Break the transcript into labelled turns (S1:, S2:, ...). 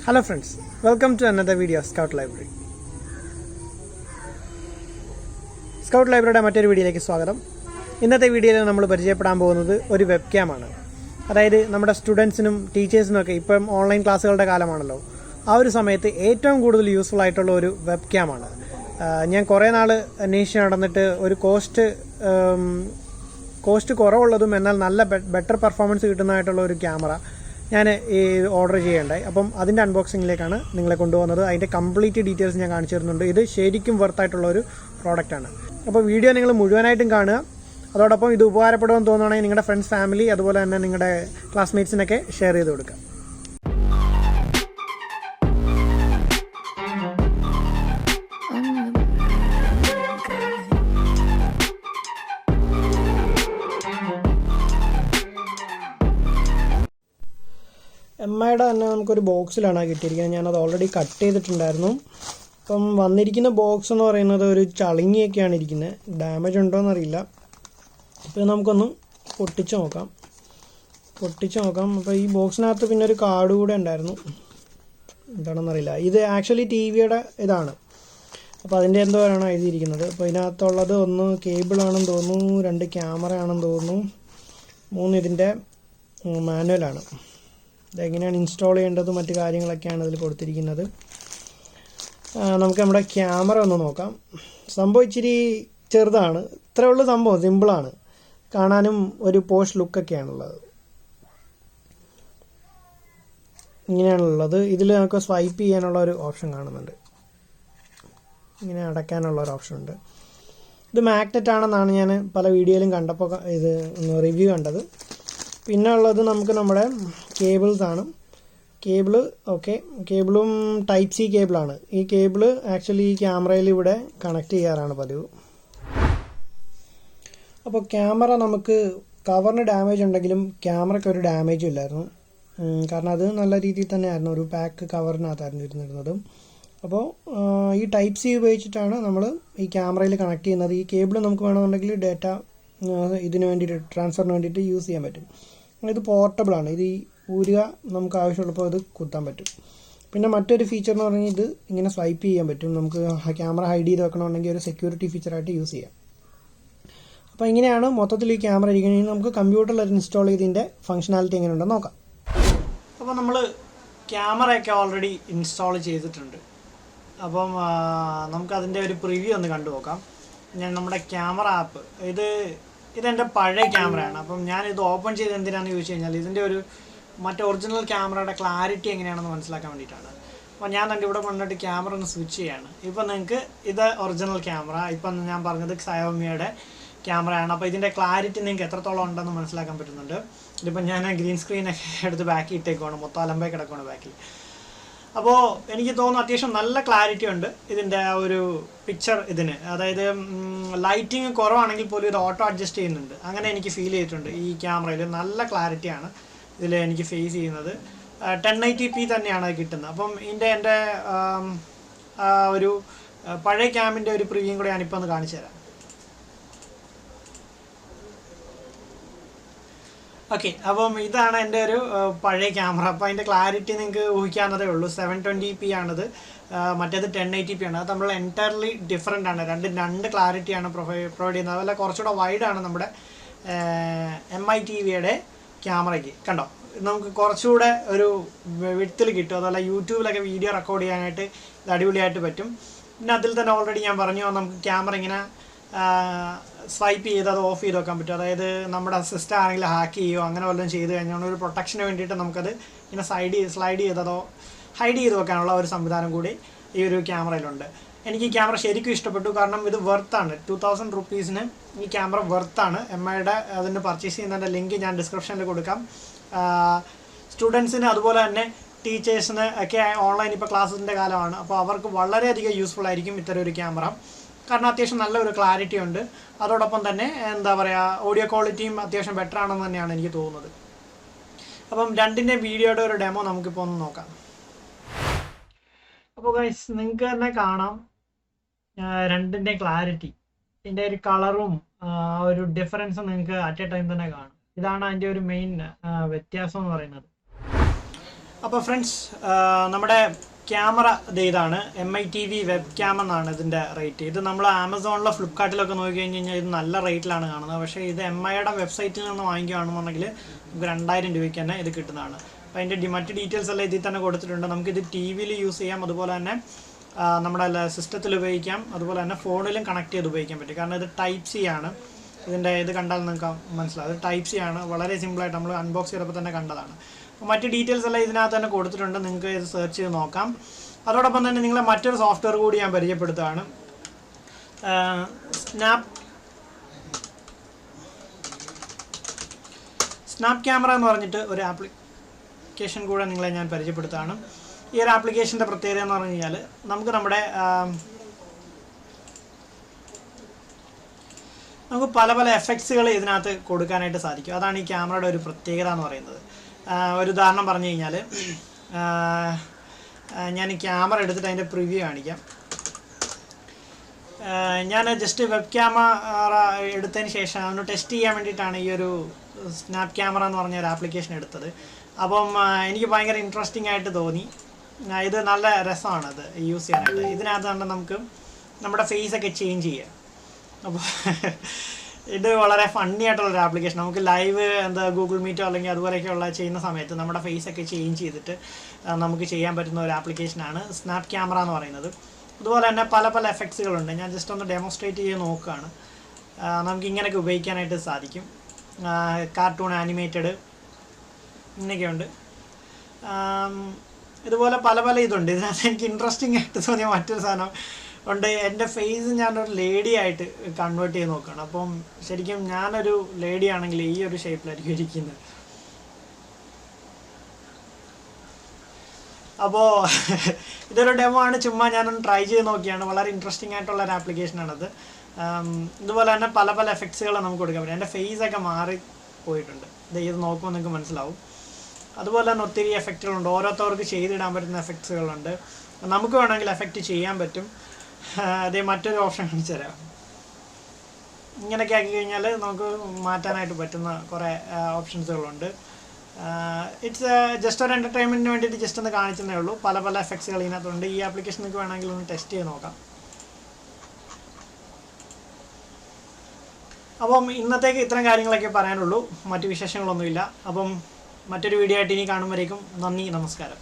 S1: Hello friends, welcome to another video of Scout Library. Scout Library മറ്റൊരു വീഡിയോയിലേക്ക് സ്വാഗതം. ഇന്നത്തെ വീഡിയോയിൽ നമ്മൾ പരിചയപ്പെടാൻ പോകുന്നത് ഒരു വെബ്ക്യാം ആണ്. അതായത് നമ്മുടെ സ്റ്റുഡൻസിനും ടീച്ചേഴ്സിനും ഒക്കെ ഇപ്പം ഓൺലൈൻ ക്ലാസ്സുകളുടെ കാലമാണല്ലോ. ആ ഒരു സമയത്ത് ഏറ്റവും കൂടുതൽ യൂസ്ഫുൾ ആയിട്ടുള്ള ഒരു വെബ്ക്യാം ആണ്. ഞാൻ കുറേ നാൾ അന്വേഷിച്ച് നടന്നിട്ട് ഒരു കോസ്റ്റ് കുറവുള്ളതും എന്നാൽ നല്ല ബെറ്റർ പെർഫോമൻസ് കിട്ടുന്നതായിട്ടുള്ള ഒരു ക്യാമറ ഞാൻ ഈ ഓർഡർ ചെയ്യേണ്ടായി. അപ്പം അതിൻ്റെ അൺബോക്സിങ്ങിലേക്കാണ് നിങ്ങളെ കൊണ്ടുപോകുന്നത്. അതിൻ്റെ കംപ്ലീറ്റ് ഡീറ്റെയിൽസ് ഞാൻ കാണിച്ചു തരുന്നുണ്ട്. ഇത് ശരിക്കും വെർത്തായിട്ടുള്ള ഒരു പ്രോഡക്റ്റാണ്. അപ്പോൾ വീഡിയോ നിങ്ങൾ മുഴുവനായിട്ടും കാണുക. അതോടൊപ്പം ഇത് ഉപകാരപ്പെടുമെന്ന് തോന്നുകയാണെങ്കിൽ നിങ്ങളുടെ ഫ്രണ്ട്സ്, ഫാമിലി, അതുപോലെ തന്നെ നിങ്ങളുടെ ക്ലാസ്മേറ്റ്സിനൊക്കെ ഷെയർ ചെയ്ത് കൊടുക്കുക. എമ്മയുടെ തന്നെ നമുക്കൊരു ബോക്സിലാണ് കിട്ടിയിരിക്കുന്നത്. ഞാനത് ഓൾറെഡി കട്ട് ചെയ്തിട്ടുണ്ടായിരുന്നു. അപ്പം വന്നിരിക്കുന്ന ബോക്സ് എന്ന് പറയുന്നത് ഒരു ചളിങ്ങിയൊക്കെയാണ് ഇരിക്കുന്നത്. ഡാമേജ് ഉണ്ടോയെന്നറിയില്ല. ഇപ്പോൾ നമുക്കൊന്ന് പൊട്ടിച്ച് നോക്കാം. അപ്പോൾ ഈ ബോക്സിനകത്ത് പിന്നെ ഒരു കാർഡ് കൂടെ ഉണ്ടായിരുന്നു. എന്താണെന്നറിയില്ല. ഇത് ആക്ച്വലി ടി വിയുടെ ഇതാണ്. അപ്പോൾ അതിൻ്റെ എന്തോ ആണ് എഴുതിയിരിക്കുന്നത്. അപ്പോൾ ഇതിനകത്തുള്ളത് ഒന്ന് കേബിളാണെന്ന് തോന്നുന്നു, 2 ക്യാമറ ആണെന്ന് തോന്നുന്നു, 3 ഇതിൻ്റെ മാനുവലാണ്. ഇതെങ്ങനെയാണ് ഇൻസ്റ്റാൾ ചെയ്യേണ്ടത്, മറ്റു കാര്യങ്ങളൊക്കെയാണ് ഇതിൽ കൊടുത്തിരിക്കുന്നത്. നമുക്ക് നമ്മുടെ ക്യാമറ ഒന്ന് നോക്കാം. സംഭവം ഇച്ചിരി ചെറുതാണ്. ഇത്രയേ ഉള്ളൂ സംഭവം. സിമ്പിളാണ്. കാണാനും ഒരു പോഷ് ലുക്കൊക്കെയാണുള്ളത്. ഇങ്ങനെയാണുള്ളത്. ഇതിൽ നമുക്ക് സ്വൈപ്പ് ചെയ്യാനുള്ള ഒരു ഓപ്ഷൻ കാണുന്നുണ്ട്. ഇങ്ങനെ അടയ്ക്കാനുള്ള ഒരു ഓപ്ഷൻ ഉണ്ട്. ഇത് മാഗ്നറ്റ് ആണെന്നാണ് ഞാൻ പല വീഡിയോയിലും കണ്ടപ്പോൾ ഇത് റിവ്യൂ കണ്ടത്. പിന്നെ ഉള്ളത് നമുക്ക് നമ്മുടെ കേബിൾസാണ്. കേബിളും ടൈപ്പ് സി കേബിളാണ്. ഈ കേബിള് ആക്ച്വലി ഈ ക്യാമറയിൽ ഇവിടെ കണക്ട് ചെയ്യാറാണ് പതിവ്. അപ്പോൾ ക്യാമറ നമുക്ക് കവറിന് ഡാമേജ് ഉണ്ടെങ്കിലും ക്യാമറയ്ക്ക് ഒരു ഡാമേജും ഇല്ലായിരുന്നു. കാരണം അത് നല്ല രീതിയിൽ തന്നെയായിരുന്നു. ഒരു പാക്ക് കവറിനകത്തായിരുന്നു ഇരുന്നിരുന്നത്. അപ്പോൾ ഈ ടൈപ്പ് സി ഉപയോഗിച്ചിട്ടാണ് നമ്മൾ ഈ ക്യാമറയിൽ കണക്ട് ചെയ്യുന്നത്. ഈ കേബിൾ നമുക്ക് വേണമെന്നുണ്ടെങ്കിൽ ഡേറ്റ ഇതിന് വേണ്ടിയിട്ട് ട്രാൻസ്ഫറിന് വേണ്ടിയിട്ട് യൂസ് ചെയ്യാൻ പറ്റും. ഇത് പോർട്ടബിളാണ്. ഇത് ഊരുക നമുക്ക് ആവശ്യമുള്ളപ്പോൾ ഇത് കുത്താൻ പറ്റും. പിന്നെ മറ്റൊരു ഫീച്ചർ എന്ന് പറഞ്ഞാൽ ഇത് ഇങ്ങനെ സ്വൈപ്പ് ചെയ്യാൻ പറ്റും. നമുക്ക് ക്യാമറ ഹൈഡ് ചെയ്ത് വെക്കണമെന്നുണ്ടെങ്കിൽ ഒരു സെക്യൂരിറ്റി ഫീച്ചറായിട്ട് യൂസ് ചെയ്യാം. അപ്പോൾ ഇങ്ങനെയാണ് മൊത്തത്തിൽ ഈ ക്യാമറ ഇരിക്കുന്നത്. നമുക്ക് കമ്പ്യൂട്ടറിൽ ഇൻസ്റ്റാൾ ചെയ്തതിൻ്റെ ഫംഗ്ഷനാലിറ്റി എങ്ങനെയുണ്ടെന്ന് നോക്കാം. അപ്പോൾ നമ്മൾ ക്യാമറയൊക്കെ ഓൾറെഡി ഇൻസ്റ്റാൾ ചെയ്തിട്ടുണ്ട്. അപ്പം നമുക്കതിൻ്റെ ഒരു പ്രിവ്യൂ ഒന്ന് കണ്ടു നോക്കാം. ഞാൻ നമ്മുടെ ക്യാമറ ആപ്പ് ഇതെൻ്റെ പഴയ ക്യാമറയാണ്. അപ്പം ഞാനിത് ഓപ്പൺ ചെയ്ത് എന്തിനാണെന്ന് ചോദിച്ചു കഴിഞ്ഞാൽ ഇതിൻ്റെ ഒരു മറ്റേ ഒറിജിനൽ ക്യാമറയുടെ ക്ലാരിറ്റി എങ്ങനെയാണെന്ന് മനസ്സിലാക്കാൻ വേണ്ടിയിട്ടാണ്. അപ്പോൾ ഞാൻ എൻ്റെ ഇവിടെ കൊണ്ടിട്ട് ക്യാമറ ഒന്ന് സ്വിച്ച് ചെയ്യാണ്. ഇപ്പം നിങ്ങൾക്ക് ഇത് ഒറിജിനൽ ക്യാമറ, ഇപ്പം ഞാൻ പറഞ്ഞത് Xiaomiയുടെ ക്യാമറയാണ്. അപ്പോൾ ഇതിൻ്റെ ക്ലാരിറ്റി നിങ്ങൾക്ക് എത്രത്തോളം ഉണ്ടെന്ന് മനസ്സിലാക്കാൻ പറ്റുന്നുണ്ട്. ഇതിപ്പം ഞാൻ ഗ്രീൻ സ്ക്രീനൊക്കെ എടുത്ത് ബാക്കിൽ ഇട്ടേക്കുവാണ്. മൊത്തം അലമ്പായി കിടക്കുവാണ് ബാക്കിൽ. അപ്പോൾ എനിക്ക് തോന്നുന്നു അത്യാവശ്യം നല്ല ക്ലാരിറ്റി ഉണ്ട് ഇതിൻ്റെ ഒരു പിക്ചർ ഇതിന്. അതായത് ലൈറ്റിങ് കുറവാണെങ്കിൽ പോലും ഇത് ഓട്ടോ അഡ്ജസ്റ്റ് ചെയ്യുന്നുണ്ട്. അങ്ങനെ എനിക്ക് ഫീൽ ചെയ്തിട്ടുണ്ട്. ഈ ക്യാമറയിൽ നല്ല ക്ലാരിറ്റിയാണ് ഇതിൽ എനിക്ക് ഫേസ് ചെയ്യുന്നത്. 1080p തന്നെയാണ് കിട്ടുന്നത്. അപ്പം എൻ്റെ ഒരു പഴയ ക്യാമിൻ്റെ ഒരു പ്രിവ്യൂ കൂടെ ഞാനിപ്പോൾ ഒന്ന് കാണിച്ചു തരാം. ഓക്കെ, അപ്പം ഇതാണ് എൻ്റെ ഒരു പഴയ ക്യാമറ. അപ്പോൾ അതിൻ്റെ ക്ലാരിറ്റി നിങ്ങൾക്ക് ഊഹിക്കാവുന്നതേ ഉള്ളൂ. 720p ആണിത്, മറ്റേത് 1080p ആണ്. അത് നമ്മൾ എൻറ്റയർലി ഡിഫറെൻ്റ് ആണ്. രണ്ട് ക്ലാരിറ്റിയാണ് പ്രൊവൈഡ് ചെയ്യുന്നത്. അതുപോലെ കുറച്ചുകൂടെ വൈഡാണ് നമ്മുടെ MI TVയുടെ ക്യാമറയ്ക്ക്. കണ്ടോ, നമുക്ക് കുറച്ചുകൂടെ ഒരു വിഡ്ത്തിൽ കിട്ടും. അതുപോലെ യൂട്യൂബിലൊക്കെ വീഡിയോ റെക്കോർഡ് ചെയ്യാനായിട്ട് ഇത് അടിപൊളിയായിട്ട് പറ്റും. പിന്നെ അതിൽ തന്നെ ഓൾറെഡി ഞാൻ പറഞ്ഞു നമുക്ക് ക്യാമറ ഇങ്ങനെ സ്വൈപ്പ് ചെയ്ത് അത് ഓഫ് ചെയ്ത് വെക്കാൻ പറ്റും. അതായത് നമ്മുടെ സിസ്റ്റം ആണെങ്കിൽ ഹാക്ക് ചെയ്യുകയോ അങ്ങനെ വല്ലതും ചെയ്ത് കഴിഞ്ഞാൽ ഒരു പ്രൊട്ടക്ഷന് വേണ്ടിയിട്ട് നമുക്കത് ഇങ്ങനെ സ്ലൈഡ് ചെയ്തതോ ഹൈഡ് ചെയ്ത് വെക്കാനുള്ള ഒരു സംവിധാനം കൂടി ഈ ഒരു ക്യാമറയിലുണ്ട്. എനിക്ക് ഈ ക്യാമറ ശരിക്കും ഇഷ്ടപ്പെട്ടു. കാരണം ഇത് വെർത്താണ്. 2000 റുപ്പീസിന് ഈ ക്യാമറ വെർത്താണ്. എമ്മയുടെ അതിന് പർച്ചേസ് ചെയ്യുന്നതിൻ്റെ ലിങ്ക് ഞാൻ ഡിസ്ക്രിപ്ഷനിൽ കൊടുക്കാം. സ്റ്റുഡൻസിന് അതുപോലെ തന്നെ ടീച്ചേഴ്സിന് ഒക്കെ ഓൺലൈൻ ഇപ്പോൾ ക്ലാസ്സിൻ്റെ കാലമാണ്. അപ്പോൾ അവർക്ക് വളരെയധികം യൂസ്ഫുൾ ആയിരിക്കും ഇത്തരം ഒരു ക്യാമറ. കാരണം അത്യാവശ്യം നല്ലൊരു ക്ലാരിറ്റി ഉണ്ട്. അതോടൊപ്പം തന്നെ എന്താ പറയുക, ഓഡിയോ ക്വാളിറ്റിയും അത്യാവശ്യം ബെറ്റർ ആണെന്ന് തന്നെയാണ് എനിക്ക് തോന്നുന്നത്. അപ്പം രണ്ടിൻ്റെ വീഡിയോയുടെ ഒരു ഡെമോ നമുക്കിപ്പോൾ ഒന്ന് നോക്കാം. അപ്പോൾ ഗൈസ്, നിങ്ങൾക്ക് തന്നെ കാണാം രണ്ടിൻ്റെ ക്ലാരിറ്റി, ഇതിൻ്റെ ഒരു കളറും ഒരു ഡിഫറൻസും നിങ്ങൾക്ക് അറ്റ് എ ടൈം തന്നെ കാണും. ഇതാണ് അതിൻ്റെ ഒരു മെയിൻ വ്യത്യാസം എന്ന് പറയുന്നത്. അപ്പോൾ ഫ്രണ്ട്സ്, നമ്മുടെ ക്യാമറ ഇതാണ് MITV വെബ് എന്നാണ് ഇതിൻ്റെ റേറ്റ്. ഇത് നമ്മൾ ആമസോണിലോ ഫ്ലിപ്കാർട്ടിലൊക്കെ നോക്കി കഴിഞ്ഞാൽ ഇത് നല്ല റേറ്റിലാണ് കാണുന്നത്. പക്ഷേ ഇത് MIയുടെ വെബ്സൈറ്റിൽ നിന്ന് വാങ്ങിക്കുകയാണെന്നുണ്ടെങ്കിൽ നമുക്ക് 2000 രൂപയ്ക്ക് തന്നെ ഇത് കിട്ടുന്നതാണ്. അപ്പോൾ അതിൻ്റെ മറ്റ് ഡീറ്റെയിൽസ് എല്ലാം ഇതിൽ തന്നെ കൊടുത്തിട്ടുണ്ട്. നമുക്കിത് TV-യിൽ യൂസ് ചെയ്യാം, അതുപോലെ തന്നെ നമ്മുടെ സിസ്റ്റത്തിൽ ഉപയോഗിക്കാം, അതുപോലെ തന്നെ ഫോണിലും കണക്ട് ചെയ്ത് ഉപയോഗിക്കാൻ പറ്റും. കാരണം ഇത് Type-C ആണ്. ഇതിൻ്റെ ഇത് കണ്ടാൽ നിങ്ങൾക്ക് മനസ്സിലാവും, ഇത് Type-C ആണ്. വളരെ സിമ്പിളായിട്ട് നമ്മൾ അൺബോക്സ് ചെയ്തപ്പോൾ തന്നെ കണ്ടതാണ്. മറ്റ് ഡീറ്റെയിൽസ് എല്ലാം ഇതിനകത്ത് തന്നെ കൊടുത്തിട്ടുണ്ട്, നിങ്ങൾക്ക് ഇത് സെർച്ച് ചെയ്ത് നോക്കാം. അതോടൊപ്പം തന്നെ നിങ്ങളെ മറ്റൊരു സോഫ്റ്റ്വെയർ കൂടി ഞാൻ പരിചയപ്പെടുത്തുകയാണ്. സ്നാപ്പ് ക്യാമറ എന്ന് പറഞ്ഞിട്ട് ഒരു ആപ്ലിക്കേഷൻ കൂടെ നിങ്ങളെ ഞാൻ പരിചയപ്പെടുത്തുകയാണ്. ഈ ഒരു ആപ്ലിക്കേഷൻ്റെ പ്രത്യേകത എന്ന് പറഞ്ഞു കഴിഞ്ഞാൽ നമുക്ക് പല പല എഫക്ട്സുകൾ ഇതിനകത്ത് കൊടുക്കാനായിട്ട് സാധിക്കും. അതാണ് ഈ ക്യാമറയുടെ ഒരു പ്രത്യേകത എന്ന് പറയുന്നത്. ഒരു ഉദാഹരണം പറഞ്ഞു കഴിഞ്ഞാൽ, ഞാൻ ഈ ക്യാമറ എടുത്തിട്ട് അതിൻ്റെ പ്രിവ്യൂ കാണിക്കാം. ഞാൻ ജസ്റ്റ് വെബ് ക്യാമറ എടുത്തതിന് ശേഷം ഒന്ന് ടെസ്റ്റ് ചെയ്യാൻ വേണ്ടിയിട്ടാണ് ഈ ഒരു സ്നാപ്പ് ക്യാമറ എന്ന് പറഞ്ഞ ഒരു ആപ്ലിക്കേഷൻ എടുത്തത്. അപ്പം എനിക്ക് ഭയങ്കര ഇൻട്രസ്റ്റിംഗ് ആയിട്ട് തോന്നി. ഇത് നല്ല രസമാണ് ഇത് യൂസ് ചെയ്യാനായിട്ട്. ഇതിനകത്ത് തന്നെ നമുക്ക് നമ്മുടെ ഫേസൊക്കെ ചേഞ്ച് ചെയ്യാം. അപ്പോൾ ഇത് വളരെ ഫണ്ണി ആയിട്ടുള്ളൊരു ആപ്ലിക്കേഷൻ. നമുക്ക് ലൈവ് ഗൂഗിൾ മീറ്റോ അല്ലെങ്കിൽ അതുപോലെയൊക്കെയുള്ള ചെയ്യുന്ന സമയത്ത് നമ്മുടെ ഫേസൊക്കെ ചേഞ്ച് ചെയ്തിട്ട് നമുക്ക് ചെയ്യാൻ പറ്റുന്ന ഒരു ആപ്ലിക്കേഷനാണ് സ്നാപ്പ് ക്യാമറ എന്ന് പറയുന്നത്. അതുപോലെ തന്നെ പല പല എഫക്ട്സുകളുണ്ട്. ഞാൻ ജസ്റ്റ് ഒന്ന് ഡെമോൺസ്ട്രേറ്റ് ചെയ്ത് നോക്കുകയാണ്. നമുക്ക് ഇങ്ങനെയൊക്കെ ഉപയോഗിക്കാനായിട്ട് സാധിക്കും. കാർട്ടൂൺ, ആനിമേറ്റഡ്, ഇങ്ങനെയൊക്കെയുണ്ട്. ഇതുപോലെ പല പല ഇതുണ്ട്. ഇതിനകത്ത് എനിക്ക് ഇൻട്രസ്റ്റിംഗ് ആയിട്ട് തോന്നിയ മറ്റൊരു സാധനം ഉണ്ട്. എൻ്റെ ഫേസ് ഞാനൊരു ലേഡി ആയിട്ട് കൺവേർട്ട് ചെയ്ത് നോക്കുകയാണ്. അപ്പം ശരിക്കും ഞാനൊരു ലേഡി ആണെങ്കിൽ ഈ ഒരു ഷേപ്പിലായിരിക്കും ഇരിക്കുന്നത്. അപ്പോൾ ഇതൊരു ഡെമോ ആണ്, ചുമ്മാ ഞാനൊന്ന് ട്രൈ ചെയ്ത് നോക്കിയാണ്. വളരെ ഇൻട്രസ്റ്റിംഗ് ആയിട്ടുള്ള ഒരു ആപ്ലിക്കേഷനാണത്. ഇതുപോലെ തന്നെ പല പല എഫക്ട്സുകൾ നമുക്ക് കൊടുക്കാൻ പറ്റും. എൻ്റെ ഫേസൊക്കെ മാറി പോയിട്ടുണ്ട്. ഇത് നോക്കുമ്പോൾ നിങ്ങൾക്ക് മനസ്സിലാവും. അതുപോലെ തന്നെ ഒത്തിരി എഫക്റ്റുകളുണ്ട്. ഓരോരുത്തർക്ക് ചെയ്തിടാൻ പറ്റുന്ന എഫക്ട്സുകളുണ്ട്. നമുക്ക് വേണമെങ്കിൽ എഫക്റ്റ് ചെയ്യാൻ പറ്റും. അതേ മറ്റൊരു ഓപ്ഷൻ കാണിച്ചു തരാം. ഇങ്ങനെയൊക്കെ ആക്കി കഴിഞ്ഞാൽ നമുക്ക് മാറ്റാനായിട്ട് പറ്റുന്ന കുറേ ഓപ്ഷൻസുകളുണ്ട്. ഇറ്റ്സ് ജസ്റ്റ് ഒരു എൻ്റർടൈൻമെൻറ്റിന് വേണ്ടിയിട്ട് ജസ്റ്റ് ഒന്ന് കാണിച്ചതേ ഉള്ളൂ. പല പല എഫക്ട്സുകൾ ഇതിനകത്തുണ്ട്. ഈ ആപ്ലിക്കേഷൻ നിങ്ങൾക്ക് വേണമെങ്കിൽ ഒന്ന് ടെസ്റ്റ് ചെയ്ത് നോക്കാം. അപ്പം ഇന്നത്തേക്ക് ഇത്തരം കാര്യങ്ങളൊക്കെ പറയാനുള്ളൂ. മറ്റു വിശേഷങ്ങളൊന്നുമില്ല. അപ്പം മറ്റൊരു വീഡിയോ ആയിട്ട് ഇനി കാണുമ്പോഴേക്കും നന്ദി, നമസ്കാരം.